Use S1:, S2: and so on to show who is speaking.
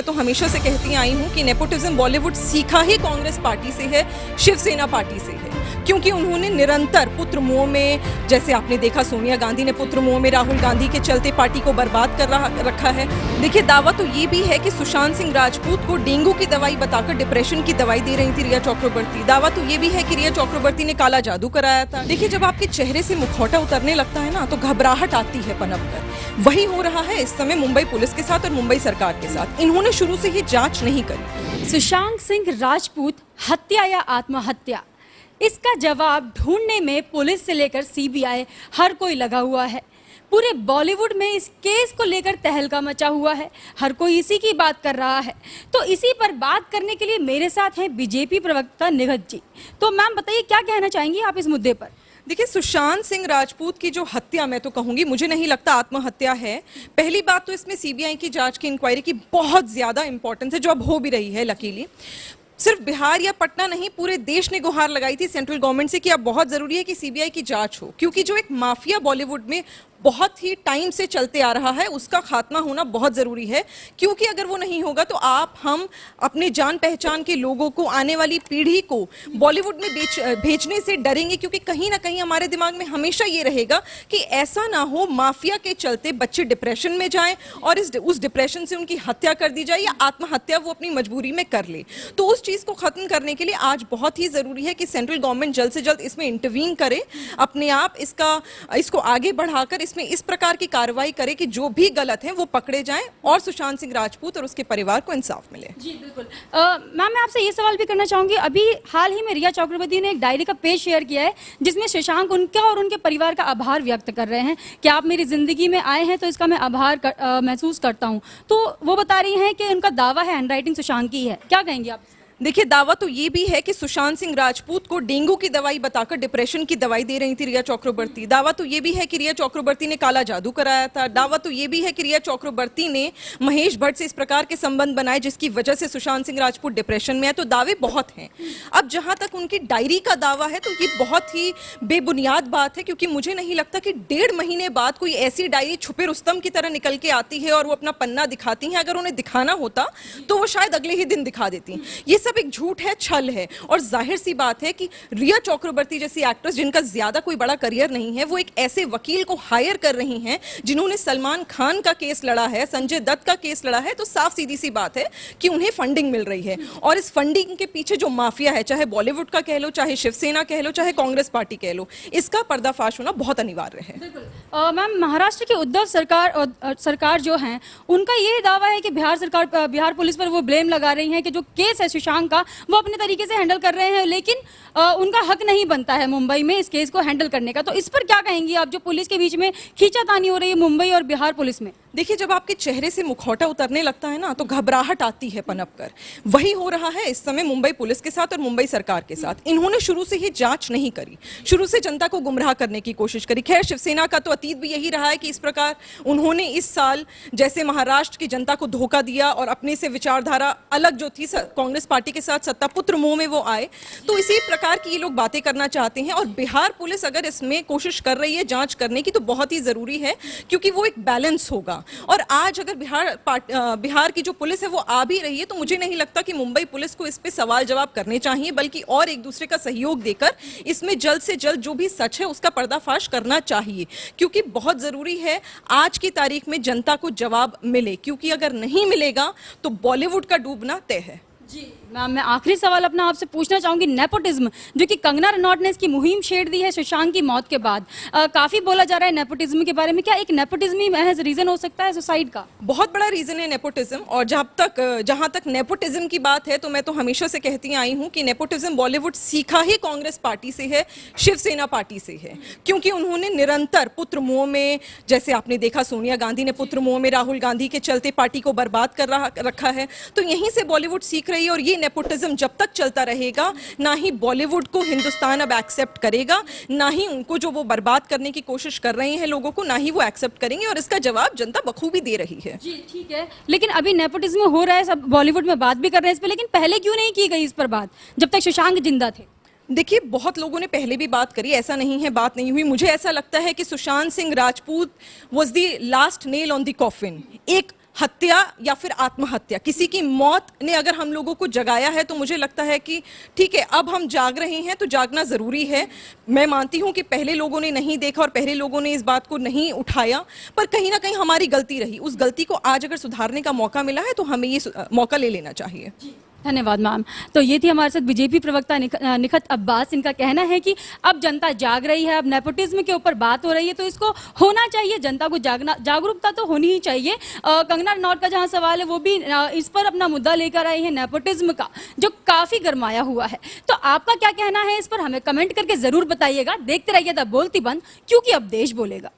S1: तो हमेशा से कहती आई हूँ कि नेपोटिज्म बॉलीवुड सीखा ही कांग्रेस पार्टी से है, शिवसेना पार्टी से है, क्योंकि उन्होंने निरंतर पुत्र मोह में, जैसे आपने देखा सोनिया गांधी ने पुत्र मोह में राहुल गांधी के चलते पार्टी को बर्बाद कर रखा है। देखिए, दावा तो ये भी है कि सुशांत सिंह राजपूत को डेंगू की दवाई बताकर डिप्रेशन की दवाई दे रही थी रिया चक्रवर्ती। दावा तो ये भी है कि रिया चक्रवर्ती ने काला जादू कराया था। देखिए, जब आपके चेहरे से मुखौटा उतरने लगता है ना, तो घबराहट आती है पनप कर। वही हो रहा है इस समय मुंबई पुलिस के साथ और मुंबई सरकार के साथ। इन्होंने शुरू से ही जांच नहीं करी।
S2: सुशांत सिंह राजपूत हत्या या आत्महत्या, इसका जवाब ढूंढने में पुलिस से लेकर सीबीआई हर कोई लगा हुआ है। पूरे बॉलीवुड में इस केस को लेकर तहलका मचा हुआ है, हर कोई इसी की बात कर रहा है। तो इसी पर बात करने के लिए मेरे साथ हैं बीजेपी प्रवक्ता निगत जी। तो मैम बताइए, क्या कहना चाहेंगी आप इस मुद्दे पर?
S1: देखिए, सुशांत सिंह राजपूत की जो हत्या, मैं तो कहूंगी, मुझे नहीं लगता आत्महत्या है। पहली बात तो इसमें सीबीआई की जांच की इंक्वायरी की बहुत ज्यादा इंपॉर्टेंस है, जो अब हो भी रही है लकीली। सिर्फ बिहार या पटना नहीं, पूरे देश ने गुहार लगाई थी सेंट्रल गवर्नमेंट से कि अब बहुत जरूरी है कि सीबीआई की जांच हो, क्योंकि जो एक माफिया बॉलीवुड में बहुत ही टाइम से चलते आ रहा है, उसका खात्मा होना बहुत जरूरी है। क्योंकि अगर वो नहीं होगा तो हम अपने जान पहचान के लोगों को, आने वाली पीढ़ी को बॉलीवुड में भेजने से डरेंगे, क्योंकि कहीं ना कहीं हमारे दिमाग में हमेशा ये रहेगा कि ऐसा ना हो माफिया के चलते बच्चे डिप्रेशन में जाएं और उस डिप्रेशन से उनकी हत्या कर दी जाए या आत्महत्या वो अपनी मजबूरी में कर ले। तो उस चीज को खत्म करने के लिए आज बहुत ही जरूरी है कि सेंट्रल गवर्नमेंट जल्द से जल्द इसमें इंटरवीन करे, अपने आप इसको आगे बढ़ाकर इसमें इस प्रकार की कार्रवाई करे कि जो भी गलत है वो पकड़े जाएं और सुशांत सिंह राजपूत और उसके परिवार को इंसाफ मिले।
S2: जी बिल्कुल। मैम, मैं आपसे ये सवाल भी करना चाहूंगी, अभी हाल ही में रिया चक्रवर्ती ने एक डायरी का पेज शेयर किया है जिसमें शशांक उनका और उनके परिवार का आभार व्यक्त कर रहे हैं कि आप मेरी जिंदगी में आए हैं तो इसका मैं आभार महसूस करता हूँ। तो वो बता रही हैं कि उनका दावा है हैंडराइटिंग सुशांत की है, क्या कहेंगे आप?
S1: देखिए, दावा तो ये भी है कि सुशांत सिंह राजपूत को डेंगू की दवाई बताकर डिप्रेशन की दवाई दे रही थी रिया चक्रवर्ती। दावा तो ये भी है कि रिया चक्रवर्ती ने काला जादू कराया था। दावा तो ये भी है कि रिया चक्रवर्ती ने महेश भट्ट से इस प्रकार के संबंध बनाए जिसकी वजह से सुशांत सिंह राजपूत डिप्रेशन में है। तो दावे बहुत हैं। अब जहां तक उनकी डायरी का दावा है तो ये बहुत ही बेबुनियाद बात है, क्योंकि मुझे नहीं लगता कि 1.5 महीने बाद कोई ऐसी डायरी छुपे रुस्तम की तरह निकल के आती है और वो अपना पन्ना दिखाती हैं। अगर उन्हें दिखाना होता तो वो शायद अगले ही दिन दिखा देती। ये सब एक झूठ है, छल है। और जाहिर सी बात है कि रिया चक्रवर्ती जैसी एक्ट्रेस जिनका ज्यादा कोई बड़ा करियर नहीं है, वो एक ऐसे वकील को हायर कर रही हैं जिन्होंने सलमान खान का केस लड़ा है, संजय दत्त का केस लड़ा है। तो साफ सीधी सी बात है कि उन्हें फंडिंग मिल रही है, और इस फंडिंग के पीछे जो माफिया है, चाहे बॉलीवुड का कह लो, चाहे शिवसेना कह लो, चाहे कांग्रेस पार्टी कह लो, इसका पर्दाफाश होना बहुत अनिवार्य है।
S2: मैम, महाराष्ट्र की उद्धव सरकार जो है, उनका ये दावा है कि बिहार पुलिस पर वो ब्लेम लगा रही है कि जो केस है सुशांत का वो अपने तरीके से हैंडल कर रहे हैं, लेकिन उनका हक नहीं बनता है मुंबई में इस केस को हैंडल करने का। तो इस पर क्या कहेंगी आप, जो पुलिस के बीच में खींचातानी हो रही है मुंबई और बिहार पुलिस में?
S1: देखिए, जब आपके चेहरे से मुखौटा उतरने लगता है ना, तो घबराहट आती है पनप कर। वही हो रहा है इस समय मुंबई पुलिस के साथ और मुंबई सरकार के साथ। इन्होंने शुरू से ही जांच नहीं करी, शुरू से जनता को गुमराह करने की कोशिश करी। खैर, शिवसेना का तो अतीत भी यही रहा है कि इस प्रकार उन्होंने इस साल जैसे महाराष्ट्र की जनता को धोखा दिया और अपने से विचारधारा अलग जो थी कांग्रेस पार्टी के साथ सत्ता पुत्र मोह में वो आए। तो इसी प्रकार की ये लोग बातें करना चाहते हैं। और बिहार पुलिस अगर इसमें कोशिश कर रही है जांच करने की, तो बहुत ही जरूरी है, क्योंकि वो एक बैलेंस होगा। और आज अगर बिहार की जो पुलिस है वो आ भी रही है, तो मुझे नहीं लगता कि मुंबई पुलिस को इस पे सवाल जवाब करने चाहिए, बल्कि और एक दूसरे का सहयोग देकर इसमें जल्द से जल्द जो भी सच है उसका पर्दाफाश करना चाहिए, क्योंकि बहुत जरूरी है आज की तारीख में जनता को जवाब मिले, क्योंकि अगर नहीं मिलेगा तो बॉलीवुड का डूबना तय है।
S2: जी मैम, मैं आखिरी सवाल अपना आपसे पूछना चाहूंगी, नेपोटिज्म, जो कि कंगना रनौत ने इसकी मुहिम छेड़ दी है सुशांत की मौत के बाद, काफी बोला जा रहा है नेपोटिज्म के बारे में। क्या एक नेपोटिज्म ही महज रीजन हो सकता है सुसाइड का?
S1: बहुत बड़ा रीजन है नेपोटिज्म। और जहां तक नेपोटिज्म की बात है, तो मैं तो हमेशा से कहती आई हूं कि नेपोटिज्म बॉलीवुड सीखा ही कांग्रेस पार्टी से है, शिवसेना पार्टी से है, क्योंकि उन्होंने निरंतर पुत्र मोह में, जैसे आपने देखा सोनिया गांधी ने पुत्र मोह में राहुल गांधी के चलते पार्टी को बर्बाद कर रखा है। तो यहीं से बॉलीवुड सीख रही है, और ये नेपोटिज्म जब तक चलता रहेगा, ना ही बॉलीवुड को हिंदुस्तान अब एक्सेप्ट करेगा, ना ही उनको जो वो बर्बाद करने की कोशिश कर रहे हैं लोगों को, ना ही वो एक्सेप्ट करेंगे। और इसका जवाब जनता बखूबी दे रही है।
S2: जी ठीक है, लेकिन अभी नेपोटिज्म हो रहा है, सब बॉलीवुड में बात भी कर रहे हैं इस पर, लेकिन पहले क्यों नहीं की गई इस पर बात जब तक शशांक जिंदा थे?
S1: देखिए, बहुत लोगों ने पहले भी बात करी, ऐसा नहीं है बात नहीं हुई। मुझे ऐसा लगता है कि Sushant Singh Rajput was the last nail on the coffin. एक हत्या या फिर आत्महत्या, किसी की मौत ने अगर हम लोगों को जगाया है तो मुझे लगता है कि ठीक है, अब हम जाग रहे हैं तो जागना जरूरी है। मैं मानती हूं कि पहले लोगों ने नहीं देखा और पहले लोगों ने इस बात को नहीं उठाया, पर कहीं ना कहीं हमारी गलती रही। उस गलती को आज अगर सुधारने का मौका मिला है तो हमें ये मौका ले लेना चाहिए।
S2: धन्यवाद मैम। तो ये थी हमारे साथ बीजेपी प्रवक्ता निखत अब्बास। इनका कहना है कि अब जनता जाग रही है, अब नेपोटिज्म के ऊपर बात हो रही है तो इसको होना चाहिए, जनता को जागरूकता तो होनी ही चाहिए। कंगना रनौत का जहां सवाल है वो भी इस पर अपना मुद्दा लेकर आई है, नेपोटिज्म का, जो काफी गरमाया हुआ है। तो आपका क्या कहना है इस पर, हमें कमेंट करके जरूर बताइएगा। देखते रहिए द बोलती बंद, क्योंकि अब देश बोलेगा।